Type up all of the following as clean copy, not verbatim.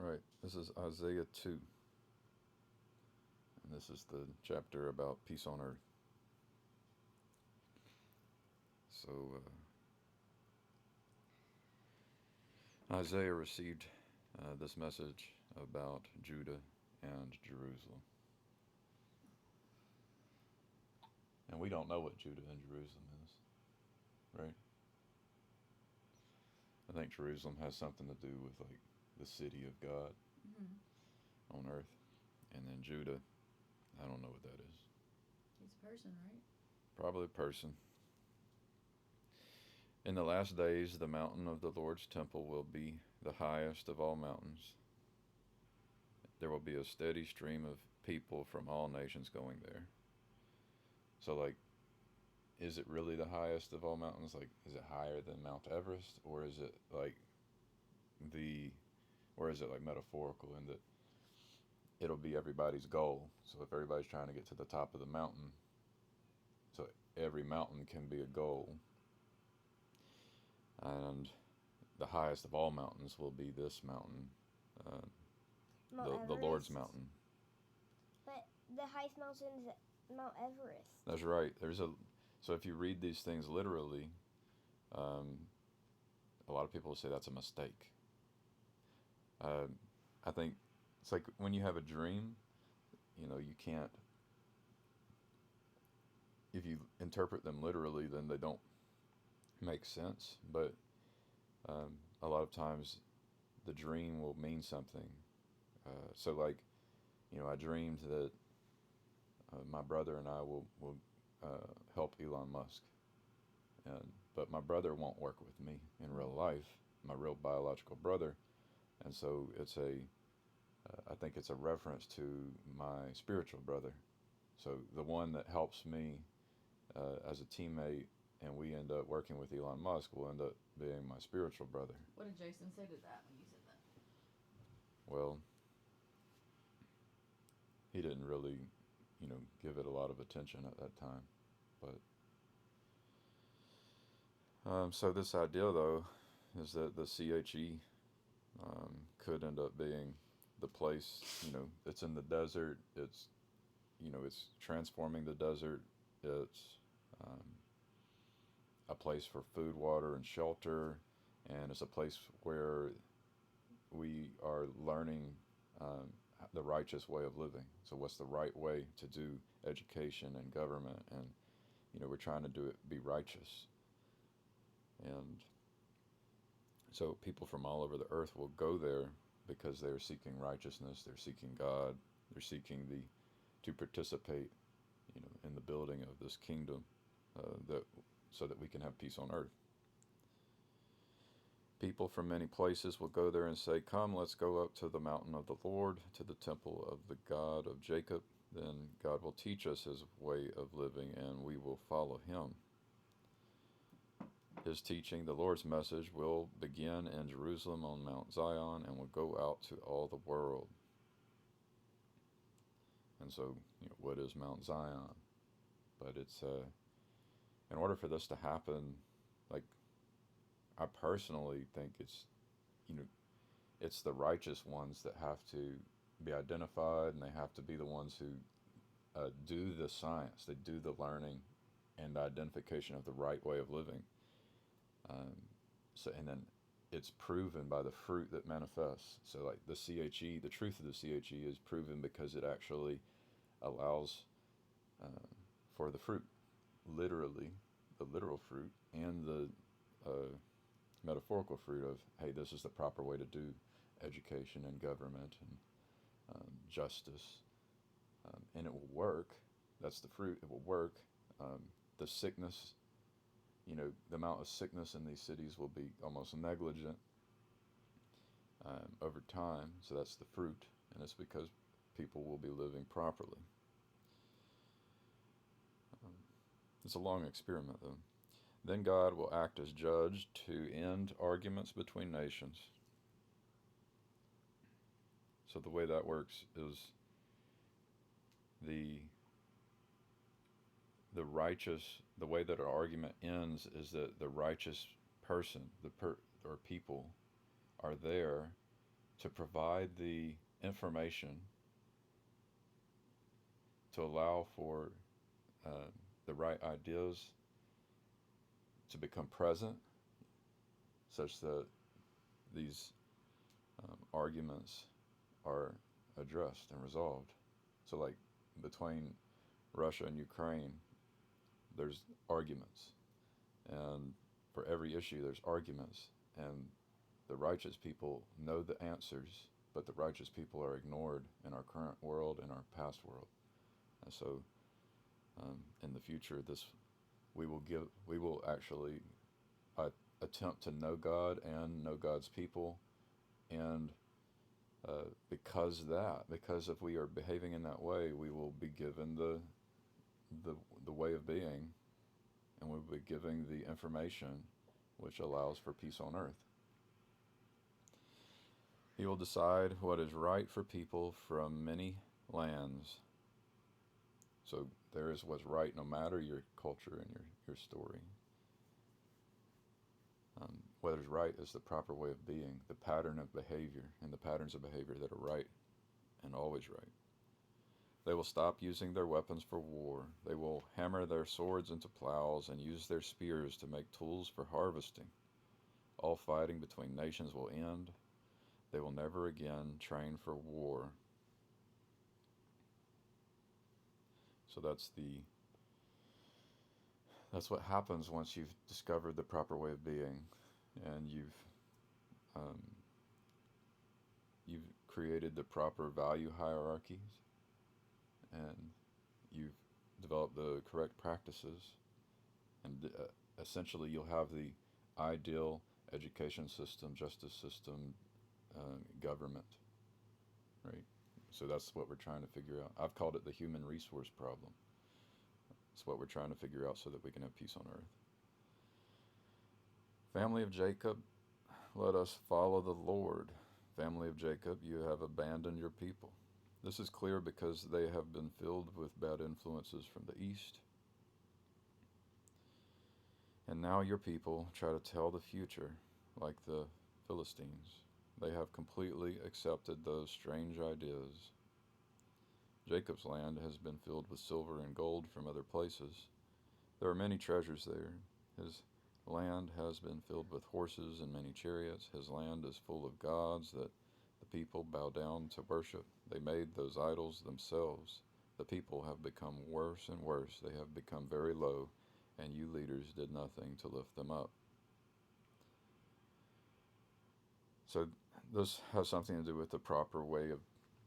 Right, this is Isaiah 2, and this is the chapter about peace on earth. So, Isaiah received this message about Judah and Jerusalem. And we don't know what Judah and Jerusalem is, right? I think Jerusalem has something to do with like the city of God on earth. And then Judah, I don't know what that is. It's a person, right? Probably a person. In the last days, the mountain of the Lord's temple will be the highest of all mountains. There will be a steady stream of people from all nations going there. So, like, is it really the highest of all mountains? Like, is it higher than Mount Everest? Or is it like the, or is it like metaphorical in that it'll be everybody's goal? So, if everybody's trying to get to the top of the mountain, so every mountain can be a goal. And the highest of all mountains will be this mountain, uh, the Lord's mountain. But the highest mountain is Mount Everest. That's right. So if you read these things literally, um, a lot of people say that's a mistake. I think it's like when you have a dream, you can't. If you interpret them literally, then they don't make sense. But a lot of times, the dream will mean something. So like, I dreamed that my brother and I will help Elon Musk, but my brother won't work with me in real life, my real biological brother, and so I think it's a reference to my spiritual brother. So the one that helps me as a teammate, and we end up working with Elon Musk, will end up being my spiritual brother. What did Jason say to that when you said that? Well, he didn't really, give it a lot of attention at that time, but so this idea though is that the CHE could end up being the place. It's in the desert. It's transforming the desert. It's a place for food, water, and shelter, and it's a place where we are learning the righteous way of living. So, what's the right way to do education and government? And we're trying to do it, be righteous. And so, people from all over the earth will go there because they're seeking righteousness. They're seeking God. They're seeking to participate, in the building of this kingdom, so that we can have peace on earth. People from many places will go there and say, "Come, let's go up to the mountain of the Lord, to the temple of the God of Jacob. Then God will teach us his way of living, and we will follow him." His teaching, the Lord's message, will begin in Jerusalem on Mount Zion and will go out to all the world. And so, what is Mount Zion? But it's in order for this to happen, like, I personally think it's the righteous ones that have to be identified, and they have to be the ones who do the science, they do the learning and the identification of the right way of living. And then it's proven by the fruit that manifests. So like the CHE, the truth of the CHE is proven because it actually allows for the fruit, literally, the literal fruit, and the metaphorical fruit of, hey, this is the proper way to do education and government and justice, and it will work. That's the fruit. It will work. The sickness, the amount of sickness in these cities will be almost negligent over time. So that's the fruit, and it's because people will be living properly. It's a long experiment, though. Then God will act as judge to end arguments between nations. So the way that works is the righteous, the way that an argument ends is that the righteous person, or people, are there to provide the information to allow for the right ideas to become present, such that these arguments are addressed and resolved. So, like between Russia and Ukraine, there's arguments, and for every issue, there's arguments, and the righteous people know the answers, but the righteous people are ignored in our current world and our past world. And so, in the future, we will actually attempt to know God and know God's people, and because if we are behaving in that way, we will be given the way of being, and we'll be giving the information which allows for peace on earth. He will decide what is right for people from many lands. So there is what's right no matter your culture and your story. What is right is the proper way of being, the pattern of behavior, and the patterns of behavior that are right and always right. They will stop using their weapons for war. They will hammer their swords into plows and use their spears to make tools for harvesting. All fighting between nations will end. They will never again train for war. So that's what happens once you've discovered the proper way of being, and you've created the proper value hierarchies, and you've developed the correct practices, and essentially you'll have the ideal education system, justice system, government, right? So that's what we're trying to figure out. I've called it the human resource problem. It's what we're trying to figure out so that we can have peace on earth. Family of Jacob, let us follow the Lord. Family of Jacob, you have abandoned your people. This is clear because they have been filled with bad influences from the east. And now your people try to tell the future like the Philistines. They have completely accepted those strange ideas. Jacob's land has been filled with silver and gold from other places. There are many treasures there. His land has been filled with horses and many chariots. His land is full of gods that the people bow down to worship. They made those idols themselves. The people have become worse and worse. They have become very low, and you leaders did nothing to lift them up. So this has something to do with the proper way of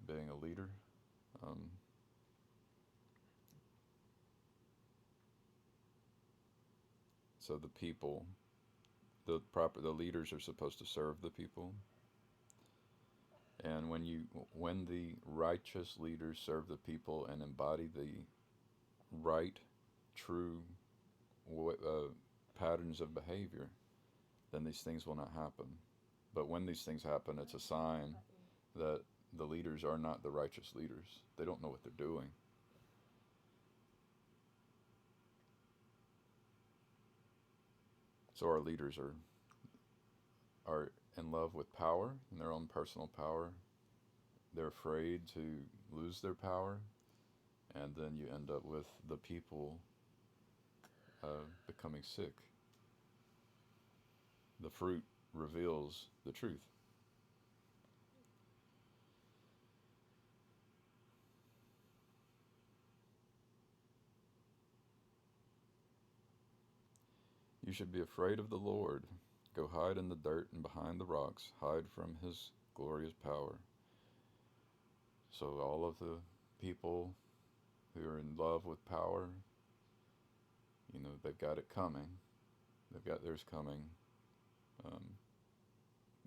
being a leader. So the people, the leaders are supposed to serve the people. And when the righteous leaders serve the people and embody the right, true patterns of behavior, then these things will not happen. But when these things happen, it's a sign that the leaders are not the righteous leaders. They don't know what they're doing. So our leaders are in love with power and their own personal power. They're afraid to lose their power, and then you end up with the people becoming sick. The fruit reveals the truth. You should be afraid of the Lord. Go hide in the dirt and behind the rocks. Hide from his glorious power. So all of the people who are in love with power, they've got it coming. They've got theirs coming.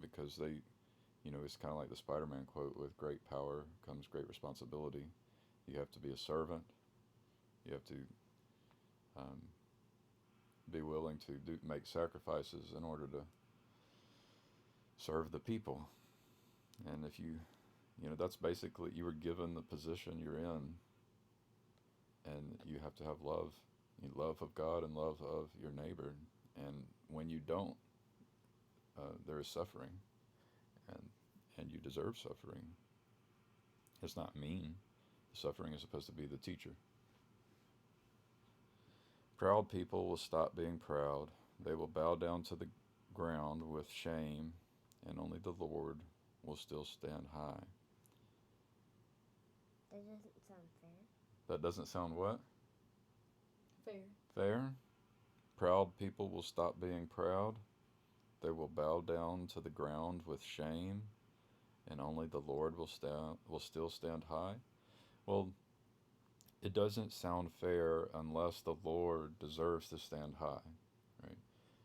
Because it's kind of like the Spider-Man quote, with great power comes great responsibility. You have to be a servant. You have to be willing to make sacrifices in order to serve the people. And if that's basically, you were given the position you're in, and you have to have love of God and love of your neighbor. And when you don't, there is suffering. And and you deserve suffering. It's not mean. Suffering is supposed to be the teacher. Proud people will stop being proud. They will bow down to the ground with shame, and only the Lord will still stand high. That doesn't sound fair. That doesn't sound what? Fair. Fair? Proud people will stop being proud. They will bow down to the ground with shame, and only the Lord will still stand high. Well, it doesn't sound fair unless the Lord deserves to stand high, right?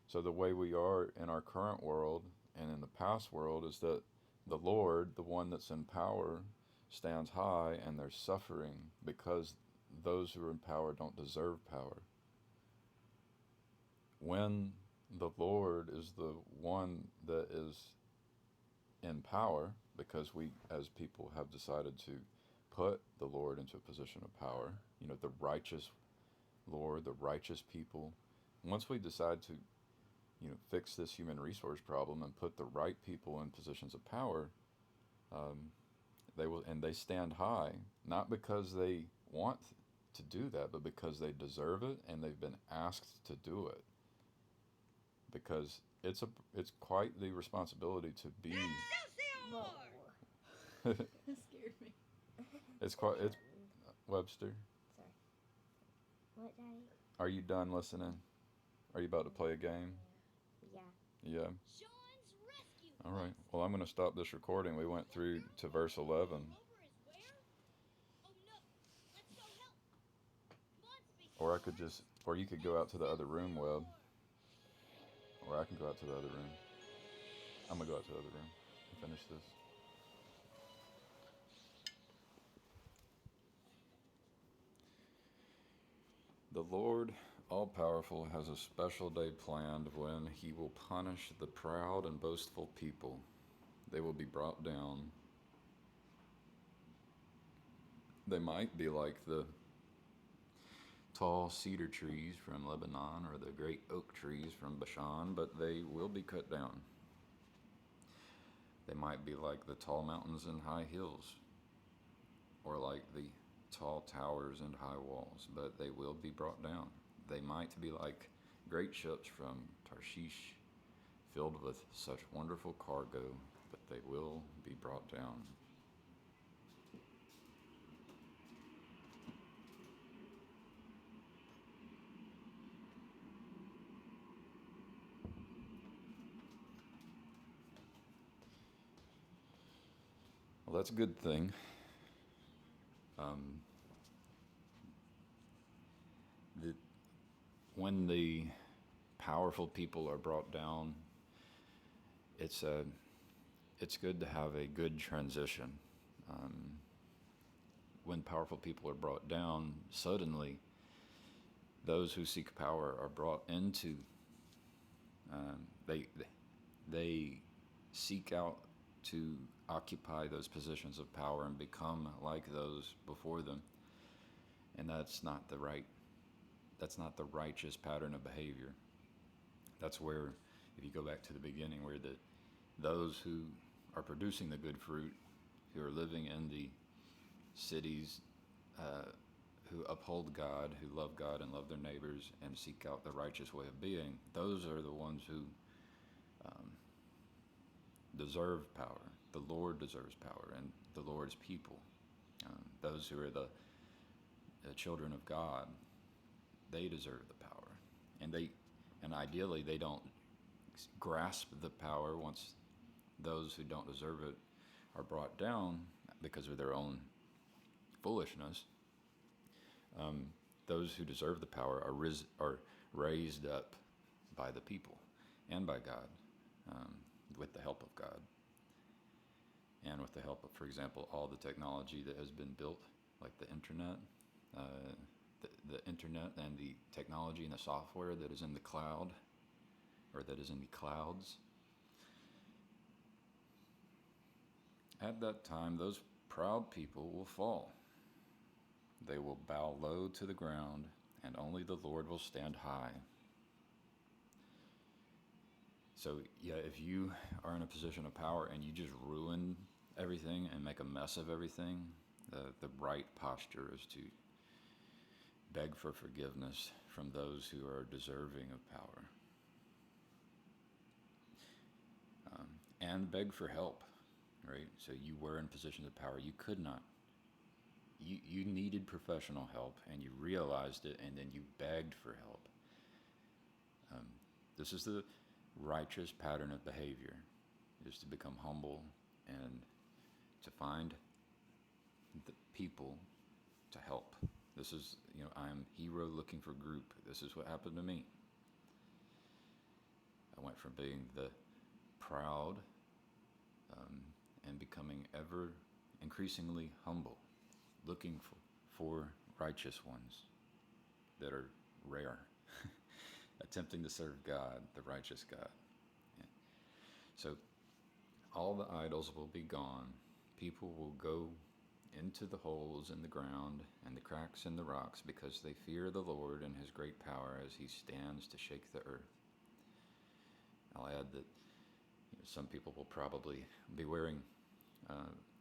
So the way we are in our current world and in the past world is that the Lord, the one that's in power, stands high, and there's suffering because those who are in power don't deserve power. When the Lord is the one that is in power, because we as people have decided to put the Lord into a position of power, the righteous Lord, the righteous people. Once we decide to, fix this human resource problem and put the right people in positions of power, they stand high, not because they want to do that, but because they deserve it and they've been asked to do it. Because it's quite the responsibility to be. Whoa. That scared me. It's Webster. Sorry. What, Daddy? Are you done listening? Are you about to play a game? Yeah. Yeah. All right. Well, I'm going to stop this recording. We went through to verse 11. Or you could go out to the other room, Webb. Or I can go out to the other room. I'm going to go out to the other room and finish this. The Lord all-powerful has a special day planned when he will punish the proud and boastful people. They will be brought down. They might be like the tall cedar trees from Lebanon or the great oak trees from Bashan, but they will be cut down. They might be like the tall mountains and high hills, or like the tall towers and high walls, but they will be brought down. They might be like great ships from Tarshish, filled with such wonderful cargo, but they will be brought down. Well, that's a good thing. When the powerful people are brought down, it's good to have a good transition. When powerful people are brought down, suddenly those who seek power are brought into. They seek out to occupy those positions of power and become like those before them, and that's not the righteous pattern of behavior. That's where, if you go back to the beginning, where those who are producing the good fruit, who are living in the cities, who uphold God, who love God and love their neighbors and seek out the righteous way of being, those are the ones who deserve power. The Lord deserves power, and the Lord's people, those who are the children of God, they deserve the power, and ideally they don't grasp the power once those who don't deserve it are brought down because of their own foolishness. Those who deserve the power are raised up by the people and by God, with the help of God, and with the help of, for example, all the technology that has been built, like the internet, the internet and the technology and the software that is in the cloud, or that is in the clouds. At that time, those proud people will fall. They will bow low to the ground, and only the Lord will stand high. So yeah, if you are in a position of power and you just ruin everything and make a mess of everything, the right posture is to beg for forgiveness from those who are deserving of power, and beg for help. Right? So you were in positions of power. You could not. You needed professional help, and you realized it, and then you begged for help. This is the righteous pattern of behavior, is to become humble and to find the people to help. This is, I'm hero looking for group. This is what happened to me. I went from being the proud and becoming ever increasingly humble, looking for righteous ones that are rare, attempting to serve God, the righteous God. Yeah. So all the idols will be gone. People will go into the holes in the ground and the cracks in the rocks because they fear the Lord and his great power as he stands to shake the earth. I'll add that some people will probably be wearing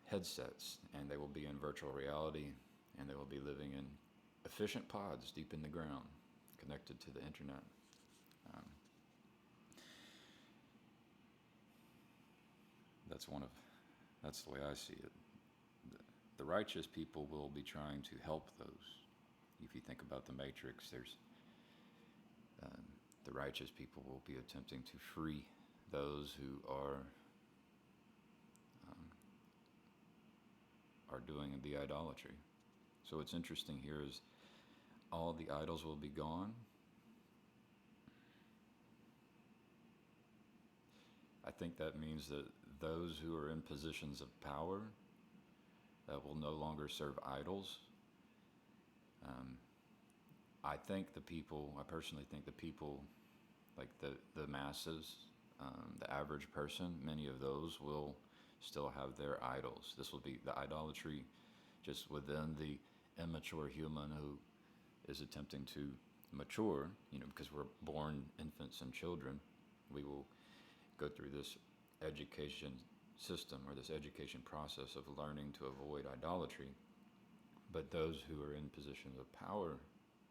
headsets, and they will be in virtual reality, and they will be living in efficient pods deep in the ground, connected to the internet. That's the way I see it. The righteous people will be trying to help those. If you think about the Matrix, there's the righteous people will be attempting to free those who are doing the idolatry. So what's interesting here is all the idols will be gone. I think that means that those who are in positions of power will no longer serve idols. I personally think the people, like the masses, the average person, many of those will still have their idols. This will be the idolatry just within the immature human who is attempting to mature, because we're born infants and children. We will go through this education system or this education process of learning to avoid idolatry. But those who are in positions of power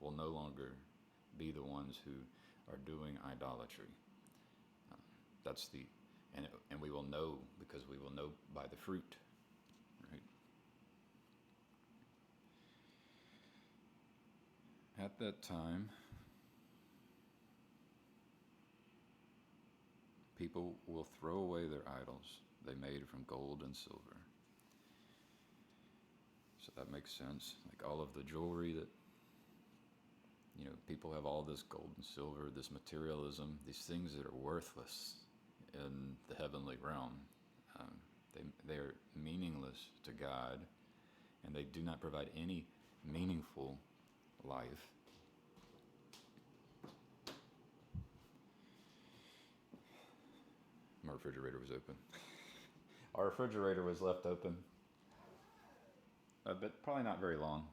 will no longer be the ones who are doing idolatry. And we will know, because we will know by the fruit, right? At that time, people will throw away their idols they made from gold and silver. So that makes sense. Like all of the jewelry that, people have all this gold and silver, this materialism, these things that are worthless in the heavenly realm. They are meaningless to God, and they do not provide any meaningful life. My refrigerator was open. Our refrigerator was left open, but probably not very long.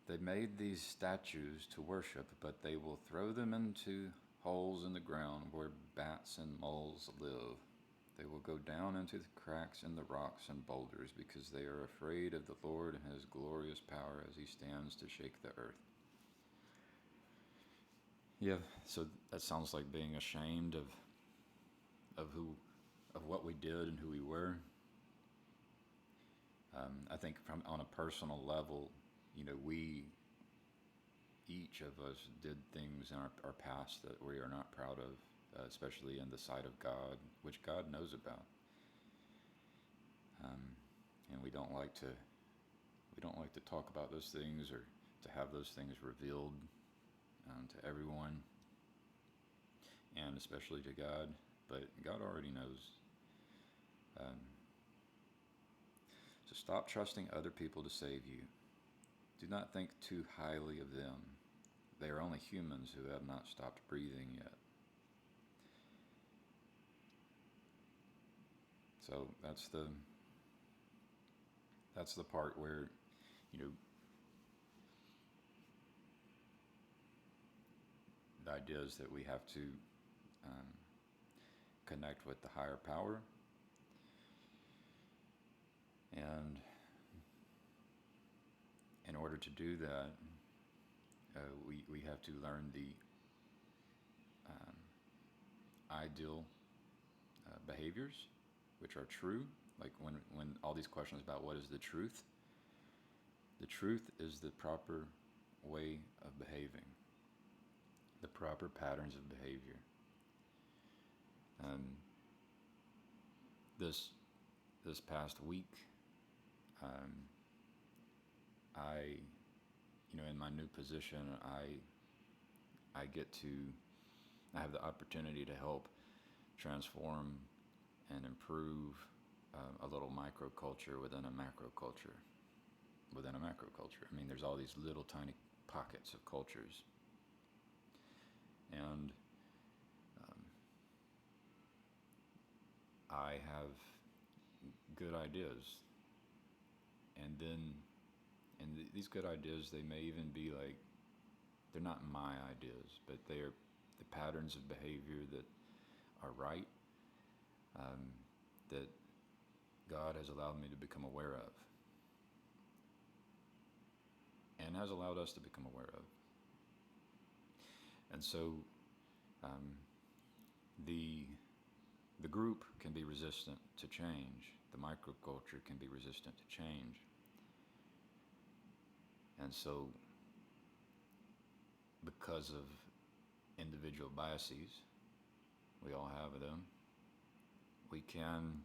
They made these statues to worship, but they will throw them into holes in the ground where bats and moles live. They will go down into the cracks in the rocks and boulders because they are afraid of the Lord and his glorious power as he stands to shake the earth. Yeah, so that sounds like being ashamed of what we did and who we were. I think on a personal level, we, each of us, did things in our past that we are not proud of, especially in the sight of God, which God knows about. And we don't like to talk about those things or to have those things revealed to everyone, and especially to God. But God already knows. So stop trusting other people to save you. Do not think too highly of them. They are only humans who have not stopped breathing yet. So that's the part where, ideas that we have to um, connect with the higher power, and in order to do that, we have to learn the ideal behaviors, which are true. Like when all these questions about what is the truth is the proper way of behaving, the proper patterns of behavior. Um, this past week, um, I, in my new position, I have the opportunity to help transform and improve a little microculture within a macroculture. Within a macroculture, I mean, there's all these little tiny pockets of cultures, and I have good ideas, and these good ideas, they may even be like, they're not my ideas, but they are the patterns of behavior that are right, that God has allowed me to become aware of, and has allowed us to become aware of. And so the group can be resistant to change. The microculture can be resistant to change. And so, because of individual biases, we all have them, we can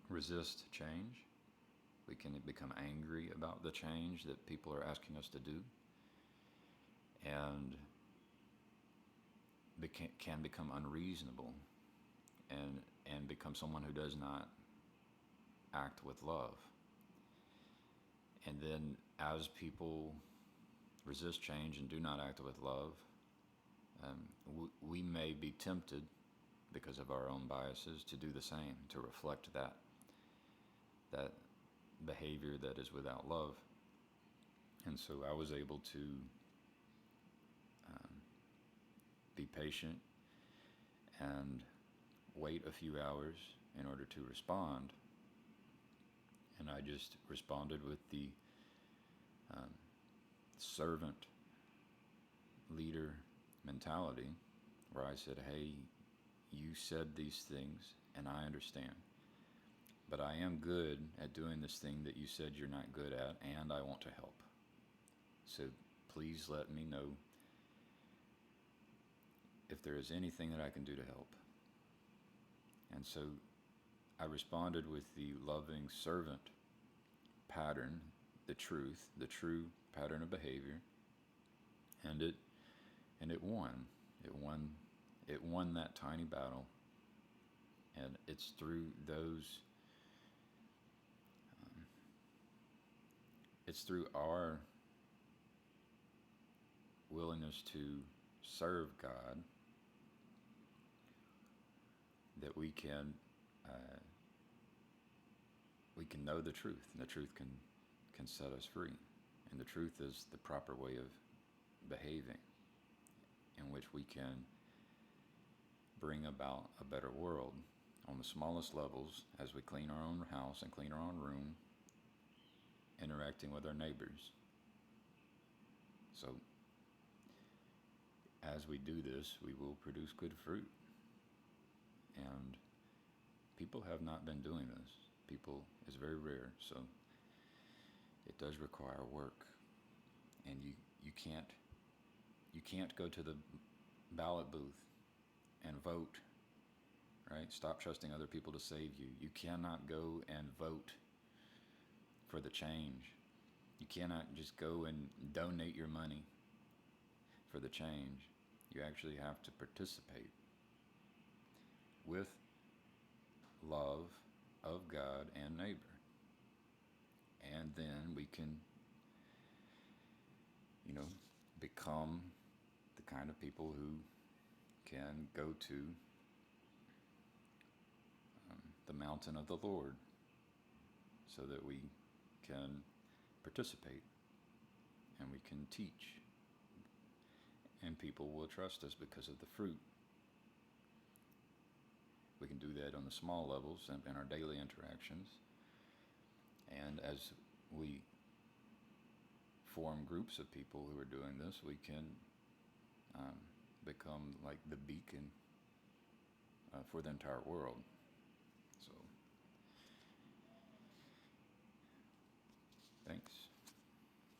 resist change. We can become angry about the change that people are asking us to do, and can become unreasonable, and become someone who does not act with love. And then as people resist change and do not act with love, we may be tempted, because of our own biases, to do the same, to reflect that behavior that is without love. And so I was able to be patient and wait a few hours in order to respond. And I just responded with the servant leader mentality, where I said, hey, you said these things and I understand, but I am good at doing this thing that you said you're not good at, and I want to help. So please let me know if there is anything that I can do to help. And so I responded with the loving servant pattern, the true pattern of behavior, and it won. It won that tiny battle, and it's through those. It's through our willingness to serve God that we can know the truth, and the truth can set us free. And the truth is the proper way of behaving, in which we can bring about a better world on the smallest levels, as we clean our own house and clean our own room, interacting with our neighbors. So as we do this, we will produce good fruit. And people have not been doing this. It's very rare, so it does require work. And you can't go to the ballot booth and vote, right? Stop trusting other people to save you. You cannot go and vote for the change. You cannot just go and donate your money for the change. You actually have to participate with love of God and neighbor. And then we can, become the kind of people who can go to the mountain of the Lord, so that we can participate and we can teach. and people will trust us because of the fruit. We can do that on the small levels in our daily interactions. And as we form groups of people who are doing this, we can become like the beacon for the entire world.